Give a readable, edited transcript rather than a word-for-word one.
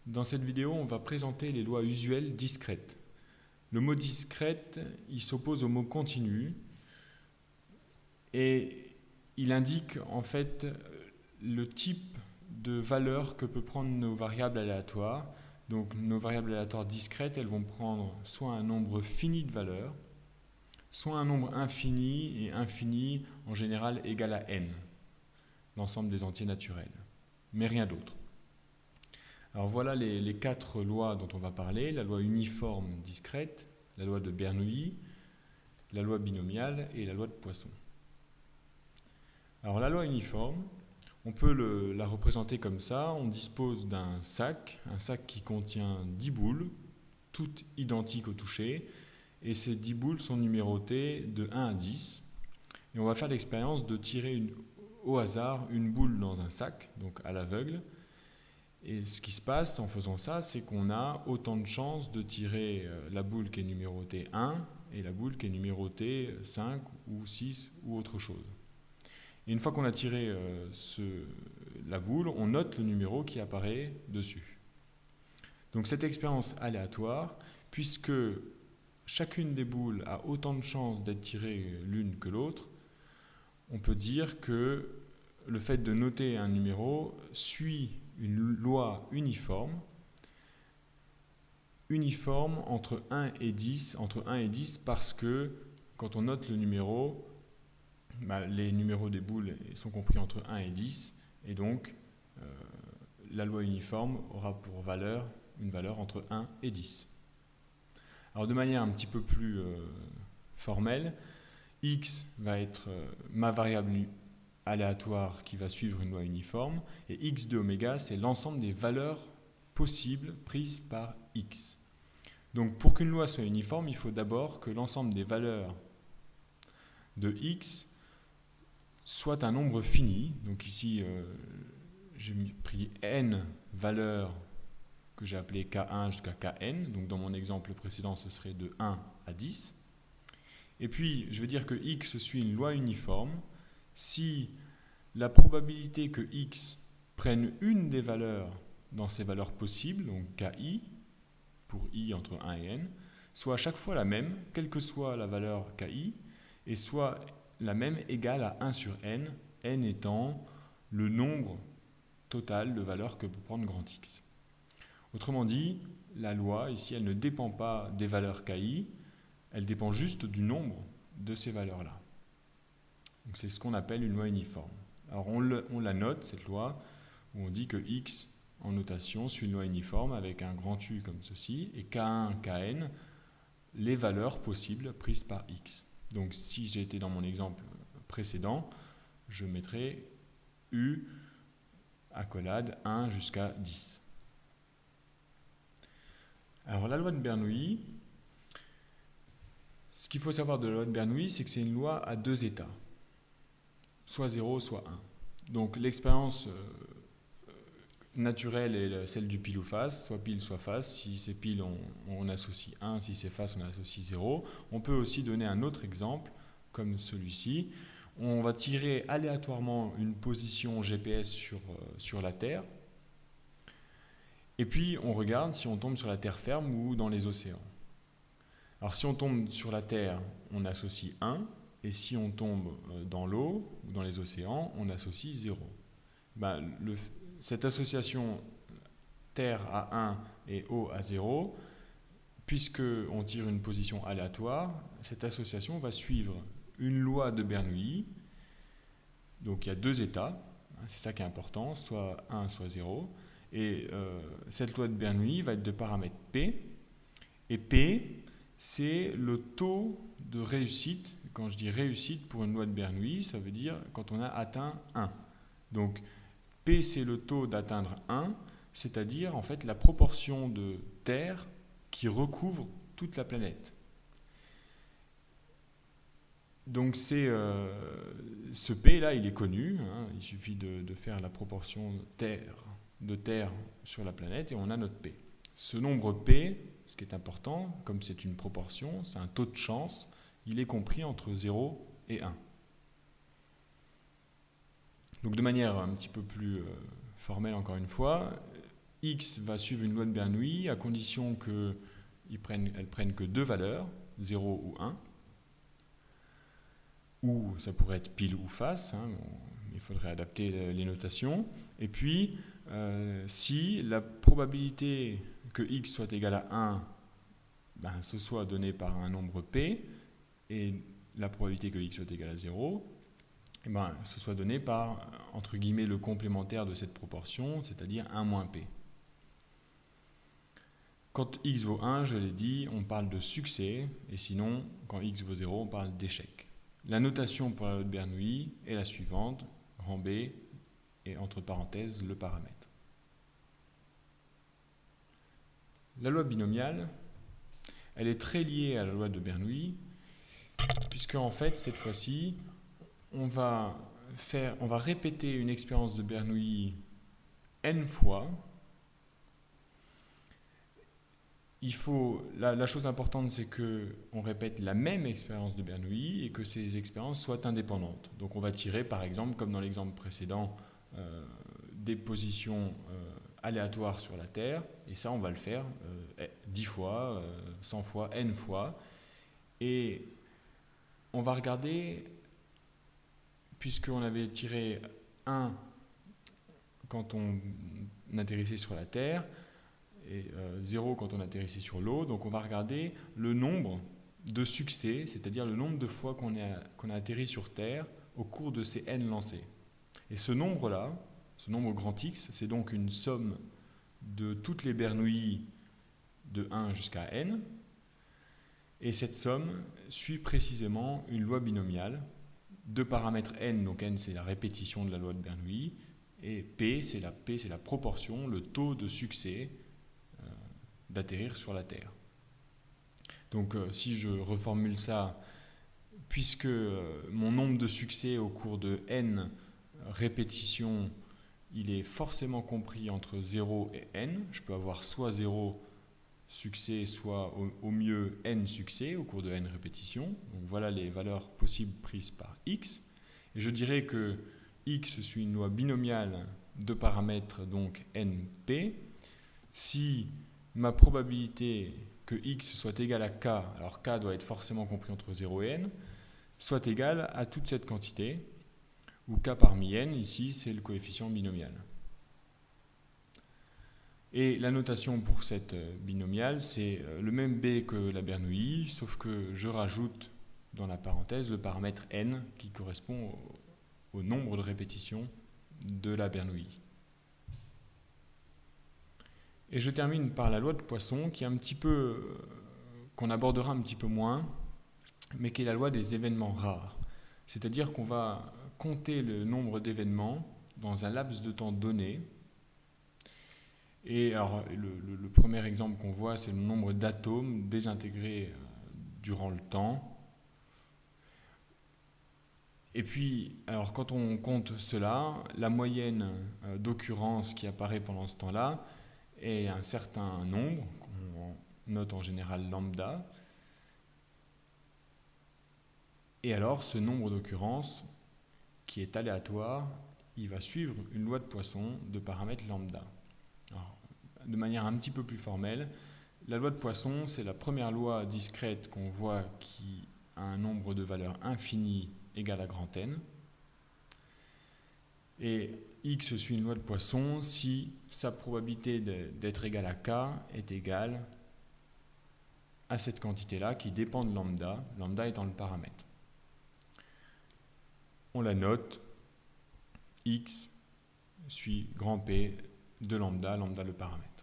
Dans cette vidéo, on va présenter les lois usuelles discrètes. Le mot discrète, il s'oppose au mot continu et il indique en fait le type de valeur que peut prendre nos variables aléatoires. Donc nos variables aléatoires discrètes, elles vont prendre soit un nombre fini de valeurs, soit un nombre infini, et infini en général égal à n, l'ensemble des entiers naturels, mais rien d'autre. Alors voilà les quatre lois dont on va parler: la loi uniforme discrète, la loi de Bernoulli, la loi binomiale et la loi de Poisson. Alors la loi uniforme, on peut la représenter comme ça. On dispose d'un sac, un sac qui contient 10 boules, toutes identiques au toucher, et ces 10 boules sont numérotées de 1 à 10. Et on va faire l'expérience de tirer au hasard une boule dans un sac, donc à l'aveugle. Et ce qui se passe en faisant ça, c'est qu'on a autant de chances de tirer la boule qui est numérotée 1 et la boule qui est numérotée 5 ou 6 ou autre chose. Et une fois qu'on a tiré la boule, on note le numéro qui apparaît dessus. Donc cette expérience aléatoire, puisque chacune des boules a autant de chances d'être tirée l'une que l'autre, on peut dire que le fait de noter un numéro suit une loi uniforme entre 1 et 10, parce que quand on note le numéro, les numéros des boules sont compris entre 1 et 10, et donc la loi uniforme aura pour valeur une valeur entre 1 et 10. Alors de manière un petit peu plus formelle, x va être ma variable aléatoire qui va suivre une loi uniforme, et x de oméga, c'est l'ensemble des valeurs possibles prises par x. Donc pour qu'une loi soit uniforme, il faut d'abord que l'ensemble des valeurs de x soit un nombre fini. Donc ici, j'ai pris n valeurs que j'ai appelées k1 jusqu'à kn. Donc dans mon exemple précédent, ce serait de 1 à 10. Et puis, je veux dire que x suit une loi uniforme si la probabilité que x prenne une des valeurs dans ces valeurs possibles, donc ki, pour i entre 1 et n, soit à chaque fois la même, quelle que soit la valeur ki, et soit la même égale à 1 sur n, n étant le nombre total de valeurs que peut prendre grand X. Autrement dit, la loi, ici, elle ne dépend pas des valeurs ki, elle dépend juste du nombre de ces valeurs-là. Donc c'est ce qu'on appelle une loi uniforme. Alors on la note, cette loi, où on dit que x, en notation, suit une loi uniforme avec un grand U comme ceci, et k1, kn, les valeurs possibles prises par x. Donc si j'étais dans mon exemple précédent, je mettrais U accolade 1 jusqu'à 10. Alors la loi de Bernoulli, ce qu'il faut savoir de la loi de Bernoulli, c'est que c'est une loi à deux états, soit 0, soit 1. Donc l'expérience naturelle est celle du pile ou face, soit pile, soit face. Si c'est pile, on associe 1, si c'est face, on associe 0. On peut aussi donner un autre exemple, comme celui-ci. On va tirer aléatoirement une position GPS sur la Terre, et puis on regarde si on tombe sur la terre ferme ou dans les océans. Alors si on tombe sur la Terre, on associe 1, et si on tombe dans l'eau ou dans les océans, on associe 0. Cette association Terre à 1 et eau à 0, puisqu'on tire une position aléatoire, cette association va suivre une loi de Bernoulli. Donc il y a deux états, c'est ça qui est important, soit 1, soit 0. Et cette loi de Bernoulli va être de paramètre P, et P, c'est le taux de réussite. Quand je dis réussite pour une loi de Bernoulli, ça veut dire quand on a atteint 1. Donc P, c'est le taux d'atteindre 1, c'est-à-dire en fait la proportion de Terre qui recouvre toute la planète. Donc ce P-là, il est connu, il suffit de faire la proportion de Terre sur la planète et on a notre P. Ce nombre P, ce qui est important, comme c'est une proportion, c'est un taux de chance, il est compris entre 0 et 1. Donc de manière un petit peu plus formelle encore une fois, x va suivre une loi de Bernoulli à condition qu'elle prenne que deux valeurs, 0 ou 1, ou ça pourrait être pile ou face, hein, il faudrait adapter les notations. Et puis, si la probabilité que x soit égal à 1, ben, ce soit donné par un nombre p, et la probabilité que x soit égal à 0, et ben, ce soit donné par, entre guillemets, le complémentaire de cette proportion, c'est-à-dire 1 moins p. Quand x vaut 1, je l'ai dit, on parle de succès, et sinon, quand x vaut 0, on parle d'échec. La notation pour la loi de Bernoulli est la suivante, grand B, et entre parenthèses, le paramètre. La loi binomiale, elle est très liée à la loi de Bernoulli, puisque en fait, cette fois-ci, on va répéter une expérience de Bernoulli n fois. La chose importante, c'est qu'on répète la même expérience de Bernoulli et que ces expériences soient indépendantes. Donc on va tirer, par exemple, comme dans l'exemple précédent, des positions aléatoires sur la Terre, et ça, on va le faire 10 fois, 100 fois, n fois. Et on va regarder, puisqu'on avait tiré 1 quand on atterrissait sur la Terre, et 0 quand on atterrissait sur l'eau, donc on va regarder le nombre de succès, c'est-à-dire le nombre de fois qu'on a atterri sur Terre au cours de ces n lancés. Et ce nombre-là, ce nombre grand X, c'est donc une somme de toutes les Bernoulli de 1 jusqu'à n, et cette somme suit précisément une loi binomiale de paramètres n, donc n c'est la répétition de la loi de Bernoulli, et P c'est la proportion, le taux de succès d'atterrir sur la Terre. Donc si je reformule ça, puisque mon nombre de succès au cours de n répétitions, il est forcément compris entre 0 et n, je peux avoir soit 0 succès, soit au mieux n succès au cours de n répétitions. Donc voilà les valeurs possibles prises par x. Et je dirais que x suit une loi binomiale de paramètres, donc np. Si ma probabilité que x soit égal à k, alors k doit être forcément compris entre 0 et n, soit égal à toute cette quantité, où k parmi n, ici, c'est le coefficient binomial. Et la notation pour cette binomiale, c'est le même b que la Bernoulli, sauf que je rajoute dans la parenthèse le paramètre n qui correspond au nombre de répétitions de la Bernoulli. Et je termine par la loi de Poisson, qui est qu'on abordera un petit peu moins, mais qui est la loi des événements rares. C'est-à-dire qu'on va compter le nombre d'événements dans un laps de temps donné. Et alors, le premier exemple qu'on voit, c'est le nombre d'atomes désintégrés durant le temps. Et puis, alors, quand on compte cela, la moyenne d'occurrences qui apparaît pendant ce temps-là est un certain nombre, qu'on note en général lambda. Et alors, ce nombre d'occurrences, qui est aléatoire, il va suivre une loi de Poisson de paramètres lambda. Alors, de manière un petit peu plus formelle, la loi de Poisson, c'est la première loi discrète qu'on voit qui a un nombre de valeurs infinies égal à grand N. Et x suit une loi de Poisson si sa probabilité d'être égale à k est égale à cette quantité-là qui dépend de lambda, lambda étant le paramètre. On la note, x suit grand P de lambda, lambda le paramètre.